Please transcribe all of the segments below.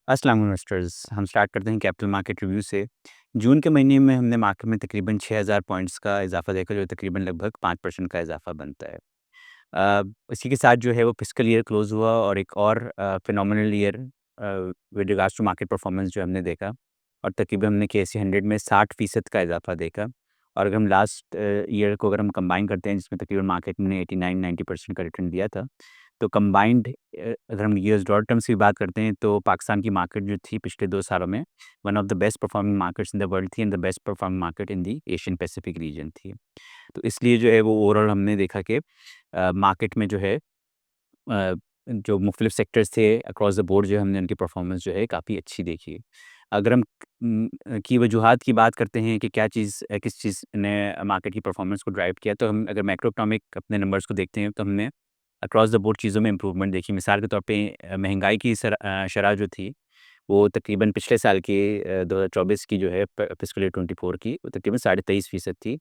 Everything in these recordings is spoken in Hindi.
अस्सलाम इन्वेस्टर्स। हम स्टार्ट करते हैं कैपिटल मार्केट रिव्यू से। जून के महीने में हमने मार्केट में तकरीबन 6000 पॉइंट्स का इजाफा देखा, जो तकरीबन लगभग 5% का इजाफा बनता है। इसी के साथ जो है वो फिस्कल ईयर क्लोज़ हुआ और एक और phenomenal year with regards to market performance जो हमने देखा, और तकरीबन हमने केएसई 100 में 60% का इजाफा देखा। और अगर हम लास्ट ईयर को अगर हम कंबाइन करते हैं, जिसमें तकरीबन मार्केट ने 89-90% का रिटर्न दिया था, तो कंबाइंड अगर हम यूएस डॉलर टर्म्स की बात करते हैं, तो पाकिस्तान की मार्केट जो थी पिछले 2 सालों में one of the best performing markets in the world थी, and the best performing market in the Asian Pacific region थी। तो इसलिए जो है वो ओवरऑल हमने देखा कि मार्केट में जो है जो मुख्तलिफ सेक्टर्स थे अक्रॉस द बोर्ड, जो है हमने उनकी परफॉर्मेंस जो है काफ़ी अच्छी देखी। अगर हम की वजूहात की बात करते हैं कि क्या किस चीज़ ने मार्केट की परफॉर्मेंस को ड्राइव किया, तो हम अगर मैक्रो इकोनॉमिक अपने नंबर्स को देखते हैं, तो हमने अक्रॉस द बोर्ड चीज़ों में इम्प्रूवमेंट देखी। मिसाल के तौर पे महंगाई की शरह जो थी, वो तकरीबन पिछले साल की 2024 की जो है फिस्कल ईयर 24 की, वो तकरीबन 23.5% थी,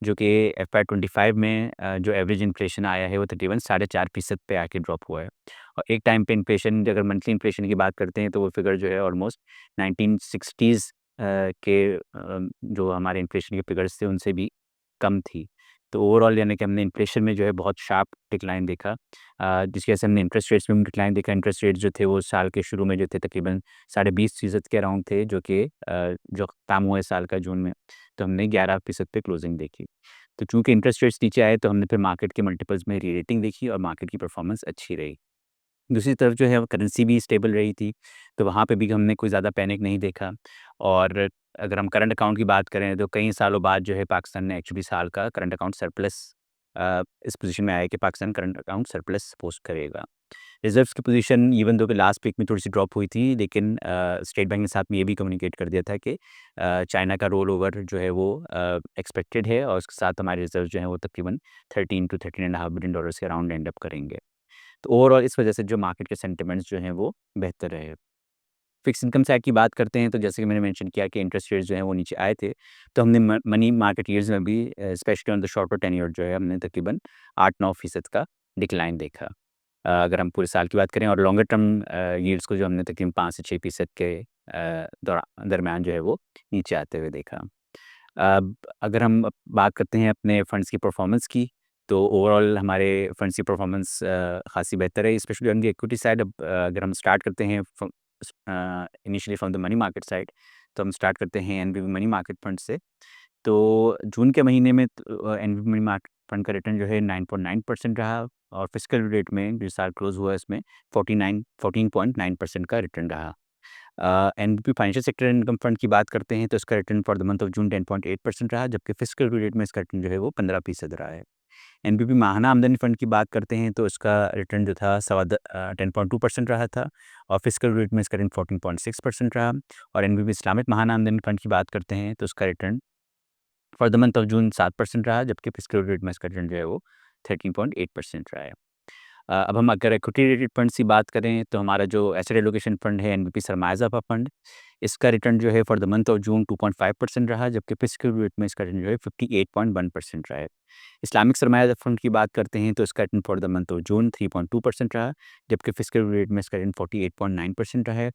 जो कि एफवाई 25 में जो एवरेज इन्फ्लेशन आया है वो तकरीबन 4.5% पे आके ड्रॉप हुआ है। और एक टाइम पे इन्फ्लेशन, अगर मंथली इन्फ्लेशन की बात करते हैं, तो वो फिगर जो है ऑलमोस्ट 1960s जो हमारे इन्फ्लेशन के फिगर्स थे उनसे भी कम थी। तो ओवरऑल यानी कि हमने इन्फ्लेशन में जो है बहुत शार्प डिक्लाइन देखा, जिसकी वजह से हमने इंटरेस्ट रेट्स में भी डिक्लाइन देखा। इंटरेस्ट रेट्स जो थे वो साल के शुरू में जो थे तकरीबन 20.5% के अराउंड थे, जो कि जो ख़त्म हुए साल का जून में, तो हमने 11% पे क्लोजिंग देखी। तो चूँकि इंटरेस्ट रेट्स नीचे आए, तो हमने फिर मार्केट के मल्टीपल्स में री-रेटिंग देखी और मार्केट की परफॉर्मेंस अच्छी रही। दूसरी तरफ जो है वो करेंसी भी स्टेबल रही थी, तो वहाँ पे भी हमने कोई ज़्यादा पैनिक नहीं देखा। और अगर हम करंट अकाउंट की बात करें, तो कई सालों बाद जो है पाकिस्तान ने एक्चुअली साल का करंट अकाउंट सरप्लस इस पोज़ीशन में आया है कि Pakistan current account surplus post करेगा। रिज़र्व्स की पोज़ीशन इवन दो कि लास्ट वीक में थोड़ी-सी ड्रॉप हुई थी, लेकिन स्टेट बैंक ने साथ में ये भी कम्युनिकेट कर दिया था कि चाइना का रोल ओवर जो है वो एक्सपेक्टेड है, और उसके साथ हमारे रिज़र्व जो हैं वो तकरीबन 13 टू 13.5 बिलियन डॉलर्स के अराउंड एंड अप करेंगे। तो ओवरऑल इस वजह से जो मार्केट के सेंटिमेंट्स जो हैं वो बेहतर रहे। फिक्स इनकम साइड की बात करते हैं, तो जैसे कि मैंने मेंशन किया कि इंटरेस्ट रेट्स जो हैं वो नीचे आए थे, तो हमने मनी मार्केट यील्ड्स में भी specially on the shorter tenure जो है हमने तकरीबन 8-9% का डिक्लाइन देखा। अगर हम पूरे साल की बात करें, और लॉन्गर टर्म यील्ड्स को जो हमने तकरीबन 5 से 6% के दरमियान जो है वो नीचे आते हुए देखा। अब अगर हम बात करते हैं अपने फंड्स की परफॉर्मेंस की, तो ओवरऑल हमारे फंड्स की परफॉर्मेंस खासी बेहतर है, specially on the equity side. अब अगर हम स्टार्ट करते हैं initially from the money market side, तो हम स्टार्ट करते हैं एनबीबी मनी मार्केट फंड से। तो जून के महीने में एनबीबी मनी मार्केट फंड का रिटर्न जो है 9.9% रहा, और फिस्कल रेट में जो साल क्लोज हुआ, इसमें 14.9% का रिटर्न रहा। NBP financial sector income fund की बात करते हैं, तो इसका return for the month of जून 10.8% रहा, जबकि फिस्कल रेट में इसका रिटर्न जो है वो 15% रहा है। एनबीपी माहाना आमदनी फंड की बात करते हैं, तो इसका रिटर्न जो था 10.2% रहा था, और फिस्कल रेट में इसका रिटर्न 14.6% रहा। और एनबीपी इस्लामिक महाना आमदनी फंड की बात करते हैं, तो इसका return for the month of जून 7% रहा, जबकि फिस्कल रेट में इसका रिटर्न जो है वो 13.8% रहा है। अब हम अगर इक्विटी रिलेटेड फंड्स की बात करें, तो हमारा जो एसेट एलोकेशन फंड है एनबीपी सरमायाज़ाफा फंड, इसका रिटर्न जो है फॉर द मंथ ऑफ जून 2.5% रहा, जबकि फिस्कल रेट में इसका रिटर्न जो है 58.1% रहा है। इस्लामिक सरमाया फंड की बात करते हैं, तो इसका return for the month of जून 3.2% रहा, जबकि फिस्कल रेट में इसका रिटर्न 48.9% रहा है।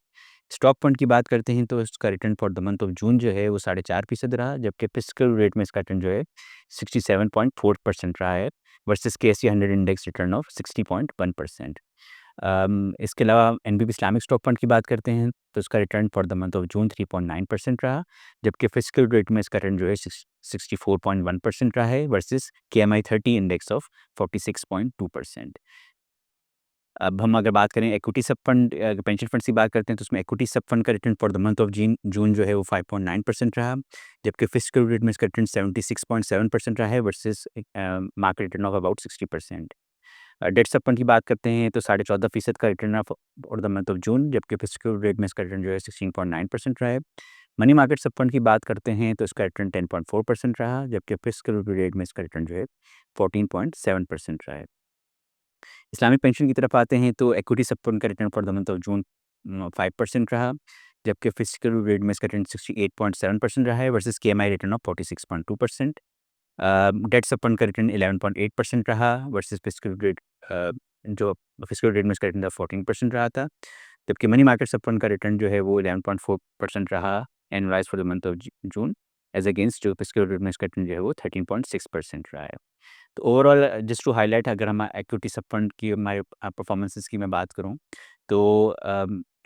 स्टॉक फंड की बात करते हैं, तो इसका return for the month of जून जो है वो 4.5% रहा, जबकि फिस्कल रेट में इसका रिटर्न जो है 67.4% रहा है, versus KSE 100 index return of 60.1%। इसके अलावा एनबीबी इस्लामिक स्टॉक फंड की बात करते हैं, तो इसका return for the month of जून 3.9% रहा, जबकि फिस्कल रेट में इसका रिटर्न जो है 64.1% रहा है, वर्सेस केएमआई 30 इंडेक्स ऑफ 46.2%। अब हम अगर बात करें इक्विटी सब फंड पेंशन फंड्स की बात करते हैं, तो उसमें इक्विटी सब फंड का return for the month of जून जो है वो 5.9% रहा, जबकि फिस्कल रेट में इसका रिटर्न 76.7% रहा है, versus market return of about 60%। Debt सब फंड की बात करते हैं, तो 14.5% का return of for the month of June, जबकि फिस्कल रेट में इसका रिटर्न जो है 16.9% रहा है। मनी मार्केट सब फंड की बात करते हैं, तो इसका रिटर्न 10.4% रहा, जबकि फिस्कल रेट में इसका रिटर्न जो है 14.7% रहा है। इस्लामिक पेंशन की तरफ आते हैं, तो इक्विटी सब फंड का return for the month of जून 5% रहा, जबकि फिस्कल रेट में इसका रिटर्न 68.7% रहा है, versus KMI return of 46.2%। Debt सब फंड का रिटर्न 11.8% रहा, वर्सेस फिस्कल रेट जो फिस्कल रेट में इसका रिटर्न 14% रहा था। जबकि मनी मार्केट सब फंड का रिटर्न जो है वो 11.4% रहा annualise for the month of June as against जो फिस्कल रिटर्न का रिटर्न जो है वो 13.6% रहा है। तो ओवरऑल जस्ट टू हाइलाइट, अगर हम इक्विटी सब फंड की हमारे परफॉर्मेंसेस की मैं बात करूँ, तो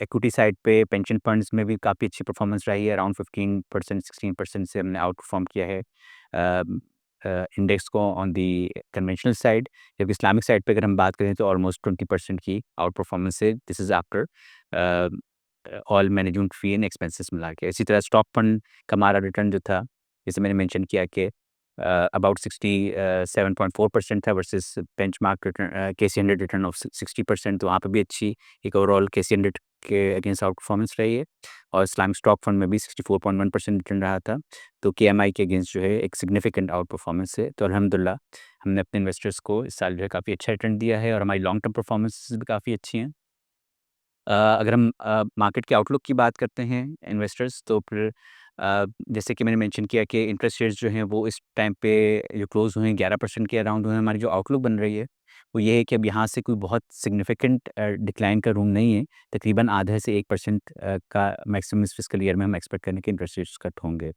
इक्विटी साइड पे पेंशन फंड्स में भी काफ़ी अच्छी परफॉर्मेंस रही है, अराउंड 15% 16% से हमने आउट परफॉर्म किया है इंडेक्स को ऑन दी कन्वेंशनल साइड। जबकि इस्लामिक साइड पे अगर हम बात करें तो ऑलमोस्ट 20% की आउट परफॉर्मेंस है। This is after all management fee and expenses मिला के। इसी तरह स्टॉक फंड का हमारा रिटर्न जो था, जैसे मैंने मेंशन किया कि अबाउट 67.4% था वर्सेस बेंचमार्क रिटर्न केसी 100 रिटर्न ऑफ 60%, तो वहाँ पे भी अच्छी एक ओवरऑल केसी 100 के अगेंस्ट आउट परफॉर्मेंस रही है। और इस्लामिक स्टॉक फंड में भी 64.1% रिटर्न रहा था। तो केएमआई के अगेंस्ट जो है एक सिग्निफिकेंट आउट परफॉर्मेंस है। तो अल्हम्दुलिल्लाह हमने अपने इन्वेस्टर्स को इस साल जो है काफ़ी अच्छा रिटर्न दिया है और हमारी लॉन्ग टर्म परफॉर्मेंसेस भी काफ़ी अच्छी हैं। अगर हम मार्केट के आउटलुक की बात करते हैं इन्वेस्टर्स, तो फिर जैसे कि मैंने मेंशन किया कि इंटरेस्ट रेट्स जो हैं वो इस टाइम पे जो क्लोज़ हुए हैं 11% के अराउंड हुए हैं। हमारी जो आउटलुक बन रही है वो ये है कि अब यहाँ से कोई बहुत सिग्निफिकेंट डिक्लाइन का रूम नहीं है। तकरीबन आधे से 1% का मैक्सिमम इस फिस्कल ईयर में हम एक्सपेक्ट करें कि इंटरेस्ट रेट्स कट होंगे।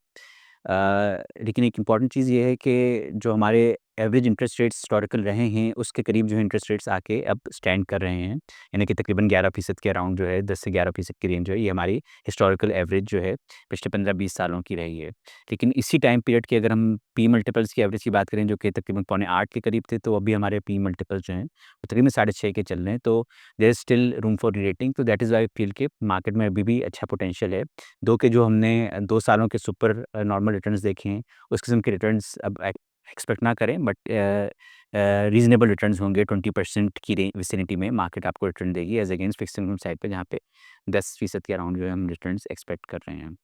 लेकिन एक इम्पॉर्टेंट चीज़ ये है कि जो हमारे एवरेज इंटरेस्ट रेट्स हिस्टोरिकल रहे हैं, उसके करीब जो है इंटरेस्ट रेट्स आके अब स्टैंड कर रहे हैं। यानी कि तकरीबन 11% के अराउंड जो है, 10 से 11% की रेंज जो है, ये हमारी हिस्टोरिकल एवरेज जो है पिछले 15-20 सालों की रही है। लेकिन इसी टाइम पीरियड की अगर हम पी मल्टीपल्स की एवरेज की बात करें, जो कि तकरीबन पौने 8 के करीब थे, तो अभी हमारे पी मल्टीपल्स जो हैं, वो तकरीबन 6.5 के चल रहे हैं। तो there is still room for re-rating, तो that is why I feel कि मार्केट में अभी भी अच्छा पोटेंशियल है। दो कि जो हमने 2 सालों के सुपर नॉर्मल रिटर्न्स देखे हैं, उस किस्म के रिटर्न्स अब एक्सपेक्ट ना करें, बट रीज़नेबल रिटर्न्स होंगे। 20% की विसिनिटी में मार्केट आपको रिटर्न देगी as against fixed income side पे, जहाँ पे 10% के अराउंड जो है हम रिटर्न्स एक्सपेक्ट कर रहे हैं।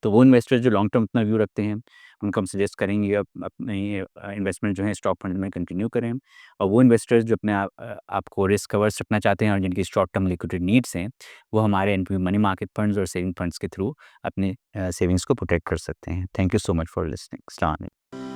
तो वो इन्वेस्टर्स जो लॉन्ग टर्म अपना व्यू रखते हैं, उनको हम सजेस्ट करेंगे आप अपनी इन्वेस्टमेंट जो है स्टॉक फंड में कंटिन्यू करें। और वो इन्वेस्टर्स जो अपने आपको रिस्क कवर्स रखना चाहते हैं और जिनकी शॉर्ट टर्म लिक्विडिटी नीड्स हैं, वो हमारे एनपीवी मनी मार्केट फंड्स और सेविंग फंड्स के थ्रू अपने सेविंग्स को प्रोटेक्ट कर सकते हैं। Thank you so much for listening. अस्सलाम वालेकुम।